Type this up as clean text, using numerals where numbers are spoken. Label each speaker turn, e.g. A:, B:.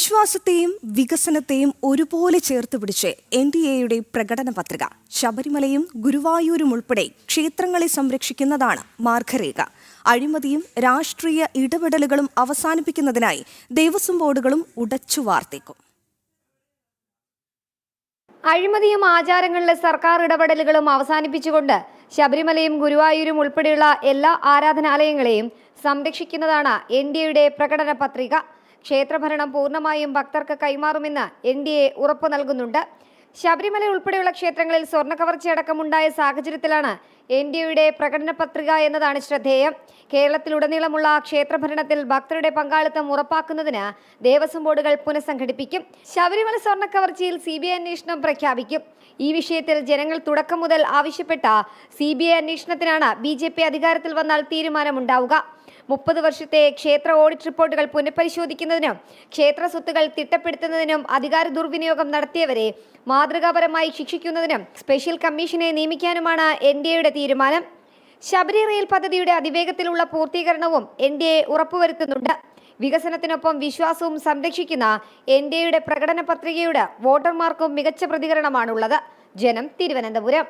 A: വിശ്വാസത്തെയും വികസനത്തെയും ഒരുപോലെ ചേർത്ത് പിടിച്ച് NDAയുടെ പ്രകടന പത്രിക. ശബരിമലയും ഗുരുവായൂരും ഉൾപ്പെടെ ക്ഷേത്രങ്ങളെ സംരക്ഷിക്കുന്നതാണ് മാർഗരേഖ. അഴിമതിയും രാഷ്ട്രീയ ഇടപെടലുകളും അവസാനിപ്പിക്കുന്നതിനായി ദേവസ്വം ബോർഡുകളും ഉടച്ചു വാർത്തേക്കും.
B: അഴിമതിയും ആചാരങ്ങളിലെ സർക്കാർ ഇടപെടലുകളും അവസാനിപ്പിച്ചുകൊണ്ട് ശബരിമലയും ഗുരുവായൂരും ഉൾപ്പെടെയുള്ള എല്ലാ ആരാധനാലയങ്ങളെയും സംരക്ഷിക്കുന്നതാണ് NDAയുടെ പ്രകടന പത്രിക. ക്ഷേത്രഭരണം പൂർണ്ണമായും ഭക്തർക്ക് കൈമാറുമെന്ന് NDA ഉറപ്പു നൽകുന്നുണ്ട്. ശബരിമല ഉൾപ്പെടെയുള്ള ക്ഷേത്രങ്ങളിൽ സ്വർണ്ണ കവർച്ചയടക്കമുണ്ടായ സാഹചര്യത്തിലാണ് NDAയുടെ പ്രകടന പത്രിക എന്നതാണ് ശ്രദ്ധേയം. കേരളത്തിലുടനീളമുള്ള ക്ഷേത്രഭരണത്തിൽ ഭക്തരുടെ പങ്കാളിത്തം ഉറപ്പാക്കുന്നതിന് ദേവസ്വം ബോർഡുകൾ പുനഃസംഘടിപ്പിക്കും. ശബരിമല സ്വർണ്ണ കവർച്ചയിൽ CBI അന്വേഷണം പ്രഖ്യാപിക്കും. ഈ വിഷയത്തിൽ ജനങ്ങൾ തുടക്കം മുതൽ ആവശ്യപ്പെട്ട CBI അന്വേഷണത്തിനാണ് BJP അധികാരത്തിൽ വന്നാൽ തീരുമാനമുണ്ടാവുക. 30 വർഷത്തെ ക്ഷേത്ര ഓഡിറ്റ് റിപ്പോർട്ടുകൾ പുനഃപരിശോധിക്കുന്നതിനും ക്ഷേത്ര സ്വത്തുകൾ തിട്ടപ്പെടുത്തുന്നതിനും അധികാര ദുർവിനിയോഗം നടത്തിയവരെ മാതൃകാപരമായി ശിക്ഷിക്കുന്നതിനും സ്പെഷ്യൽ കമ്മീഷനെ നിയമിക്കാനുമാണ് NDAയുടെ തീരുമാനം. ശബരി റെയിൽ പദ്ധതിയുടെ അതിവേഗത്തിലുള്ള പൂർത്തീകരണവും NDA ഉറപ്പുവരുത്തുന്നുണ്ട്. വികസനത്തിനൊപ്പം വിശ്വാസവും സംരക്ഷിക്കുന്ന NDAയുടെ പ്രകടന പത്രികയുടെ വോട്ടർമാർക്കും മികച്ച പ്രതികരണമാണുള്ളത്. ജനം, തിരുവനന്തപുരം.